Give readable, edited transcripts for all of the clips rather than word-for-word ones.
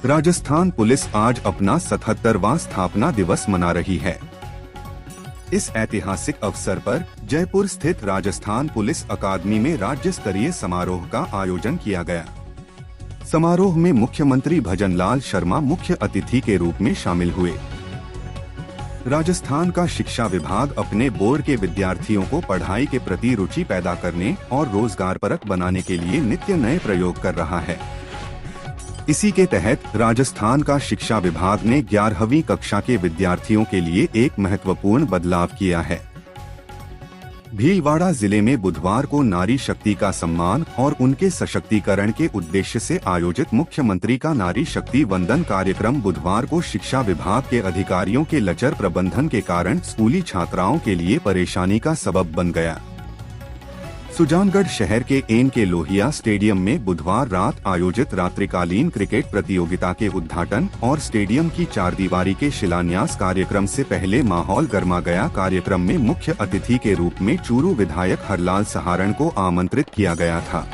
Rajasthan police आज अपना 77वां स्थापना दिवस मना रही है। इस ऐतिहासिक अवसर पर जयपुर स्थित राजस्थान पुलिस अकादमी में राज्य स्तरीय समारोह का आयोजन किया गया। समारोह में मुख्यमंत्री भजनलाल शर्मा मुख्य अतिथि के रूप में शामिल हुए। राजस्थान का शिक्षा विभाग अपने बोर्ड के विद्यार्थियों को पढ़ाई के प्रति रुचि पैदा करने और रोजगारपरक बनाने के लिए नित्य नए प्रयोग कर रहा है। इसी के तहत राजस्थान का शिक्षा विभाग ने 11वीं कक्षा के विद्यार्थियों के लिए एक महत्वपूर्ण बदलाव किया है। भीलवाड़ा जिले में बुधवार को नारी शक्ति का सम्मान और उनके सशक्तिकरण के उद्देश्य से आयोजित मुख्यमंत्री का नारी शक्ति वंदन कार्यक्रम बुधवार को शिक्षा विभाग के अधिकारियों के लचर प्रबंधन के कारण स्कूली छात्राओं के लिए परेशानी का सबब बन गया। सुजानगढ़ शहर के एन के लोहिया स्टेडियम में बुधवार रात आयोजित रात्रिकालीन क्रिकेट प्रतियोगिता के उद्घाटन और स्टेडियम की चारदीवारी के शिलान्यास कार्यक्रम से पहले माहौल गर्मा गया। कार्यक्रम में मुख्य अतिथि के रूप में चूरू विधायक हरलाल सहारण को आमंत्रित किया गया था।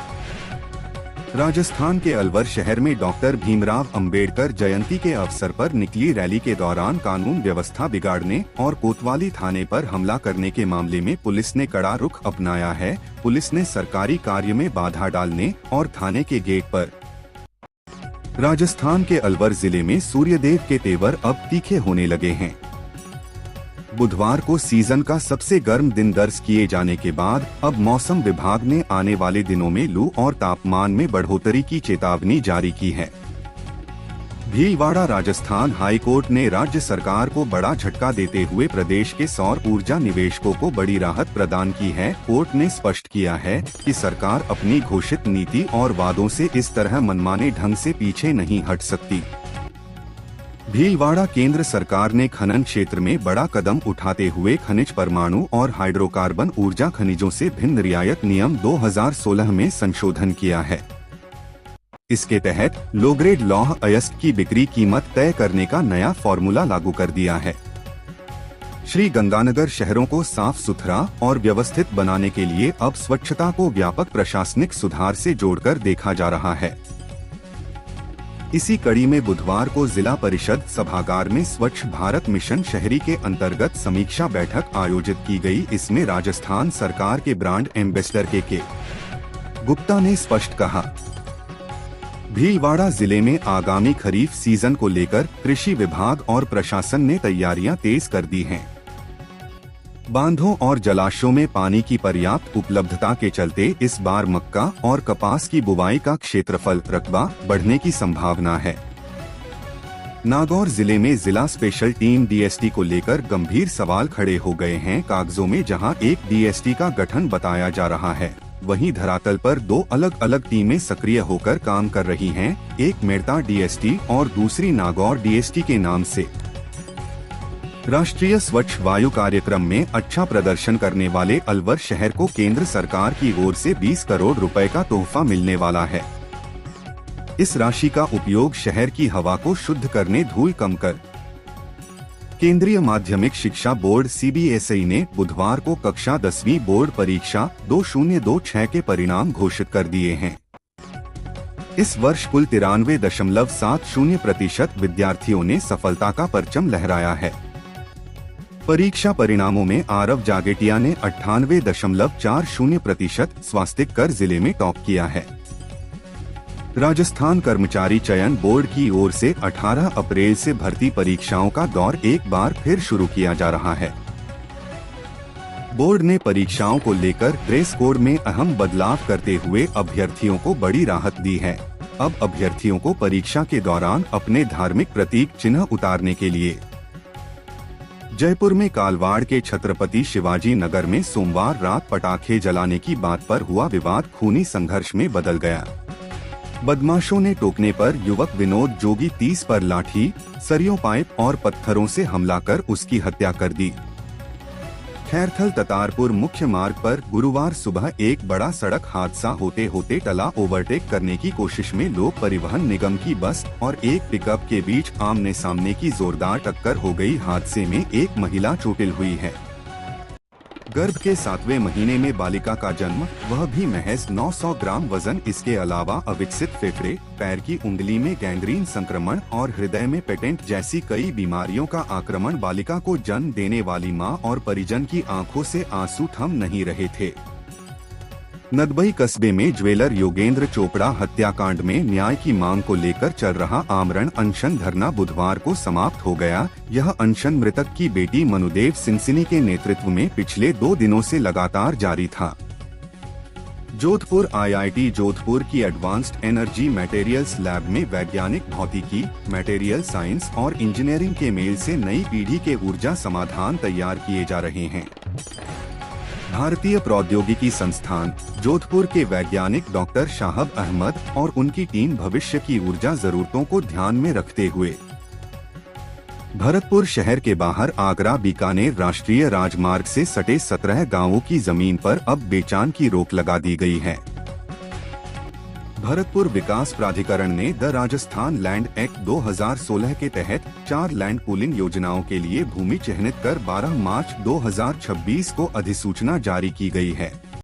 राजस्थान के अलवर शहर में डॉक्टर भीमराव अंबेडकर जयंती के अवसर पर निकली रैली के दौरान कानून व्यवस्था बिगाड़ने और कोतवाली थाने पर हमला करने के मामले में पुलिस ने कड़ा रुख अपनाया है। पुलिस ने सरकारी कार्य में बाधा डालने और थाने के गेट पर राजस्थान के अलवर जिले में सूर्यदेव के तेवर अब तीखे होने लगे हैं। बुधवार को सीजन का सबसे गर्म दिन दर्ज किए जाने के बाद अब मौसम विभाग ने आने वाले दिनों में लू और तापमान में बढ़ोतरी की चेतावनी जारी की है। भीलवाड़ा राजस्थान हाई कोर्ट ने राज्य सरकार को बड़ा झटका देते हुए प्रदेश के सौर ऊर्जा निवेशकों को बड़ी राहत प्रदान की है। कोर्ट ने स्पष्ट किया है कि सरकार अपनी घोषित नीति और वादों से इस तरह मनमाने ढंग से पीछे नहीं हट सकती। भीलवाड़ा केंद्र सरकार ने खनन क्षेत्र में बड़ा कदम उठाते हुए खनिज, परमाणु और हाइड्रोकार्बन ऊर्जा खनिजों से भिन्न रियायत नियम 2016 में संशोधन किया है। इसके तहत लो ग्रेड लौह अयस्क की बिक्री कीमत तय करने का नया फॉर्मूला लागू कर दिया है। श्री गंगानगर शहरों को साफ सुथरा और व्यवस्थित बनाने के लिए अब स्वच्छता को व्यापक प्रशासनिक सुधार से जोड़कर देखा जा रहा है। इसी कड़ी में बुधवार को जिला परिषद सभागार में स्वच्छ भारत मिशन शहरी के अंतर्गत समीक्षा बैठक आयोजित की गई। इसमें राजस्थान सरकार के ब्रांड एम्बेसडर के गुप्ता ने स्पष्ट कहा, भीलवाड़ा जिले में आगामी खरीफ सीजन को लेकर कृषि विभाग और प्रशासन ने तैयारियां तेज कर दी हैं। बांधों और जलाशयों में पानी की पर्याप्त उपलब्धता के चलते इस बार मक्का और कपास की बुवाई का क्षेत्रफल रकबा बढ़ने की संभावना है। नागौर जिले में जिला स्पेशल टीम डीएसटी को लेकर गंभीर सवाल खड़े हो गए हैं। कागजों में जहां एक डीएसटी का गठन बताया जा रहा है, वहीं धरातल पर दो अलग अलग टीमें सक्रिय होकर काम कर रही हैं। एक मेड़ता डीएसटी और दूसरी नागौर डीएसटी के नाम से। राष्ट्रीय स्वच्छ वायु कार्यक्रम में अच्छा प्रदर्शन करने वाले अलवर शहर को केंद्र सरकार की ओर से 20 करोड़ रुपए का तोहफा मिलने वाला है। इस राशि का उपयोग शहर की हवा को शुद्ध करने, धूल कम कर। केंद्रीय माध्यमिक शिक्षा बोर्ड सीबीएसई ने बुधवार को कक्षा 10वीं बोर्ड परीक्षा 2026 के परिणाम घोषित कर दिए हैं। इस वर्ष कुल 93.70% विद्यार्थियों ने सफलता का परचम लहराया है। परीक्षा परिणामों में आरव जागेटिया ने 98.40% स्वास्तिक कर जिले में टॉप किया है। राजस्थान कर्मचारी चयन बोर्ड की ओर से 18 अप्रैल से भर्ती परीक्षाओं का दौर एक बार फिर शुरू किया जा रहा है। बोर्ड ने परीक्षाओं को लेकर ड्रेस कोड में अहम बदलाव करते हुए अभ्यर्थियों को बड़ी राहत दी है। अब अभ्यर्थियों को परीक्षा के दौरान अपने धार्मिक प्रतीक चिन्ह उतारने के लिए जयपुर में कालवाड़ के छत्रपति शिवाजी नगर में सोमवार रात पटाखे जलाने की बात पर हुआ विवाद खूनी संघर्ष में बदल गया। बदमाशों ने टोकने पर युवक विनोद जोगी 30 पर लाठी, सरियों पाइप और पत्थरों से हमला कर उसकी हत्या कर दी। खैरथल ततारपुर मुख्य मार्ग पर गुरुवार सुबह एक बड़ा सड़क हादसा होते होते टला। ओवरटेक करने की कोशिश में लोक परिवहन निगम की बस और एक पिकअप के बीच आमने सामने की जोरदार टक्कर हो गई। हादसे में एक महिला चोटिल हुई है। गर्भ के 7वें महीने में बालिका का जन्म, वह भी महज 900 ग्राम वजन। इसके अलावा अविकसित फेफड़े, पैर की उंगली में गैंग्रीन संक्रमण और हृदय में पेटेंट जैसी कई बीमारियों का आक्रमण बालिका को जन्म देने वाली मां और परिजन की आंखों से आंसू थम नहीं रहे थे। नदबई कस्बे में ज्वेलर योगेंद्र चोपड़ा हत्याकांड में न्याय की मांग को लेकर चल रहा आमरण अनशन धरना बुधवार को समाप्त हो गया। यह अनशन मृतक की बेटी मनुदेव सिंसिनी के नेतृत्व में पिछले 2 दिनों से लगातार जारी था। जोधपुर आईआईटी जोधपुर की एडवांस्ड एनर्जी मटेरियल्स लैब में वैज्ञानिक भौतिकी, मटेरियल साइंस और इंजीनियरिंग के मेल से नई पीढ़ी के ऊर्जा समाधान तैयार किए जा रहे हैं। भारतीय प्रौद्योगिकी संस्थान जोधपुर के वैज्ञानिक डॉक्टर शाहब अहमद और उनकी टीम भविष्य की ऊर्जा जरूरतों को ध्यान में रखते हुए भरतपुर शहर के बाहर आगरा बीकानेर राष्ट्रीय राजमार्ग से सटे 17 गांवों की जमीन पर अब बेचान की रोक लगा दी गई है। भरतपुर विकास प्राधिकरण ने द राजस्थान लैंड एक्ट 2016 के तहत 4 लैंड पूलिंग योजनाओं के लिए भूमि चिन्हित कर 12 मार्च 2026 को अधिसूचना जारी की गई है।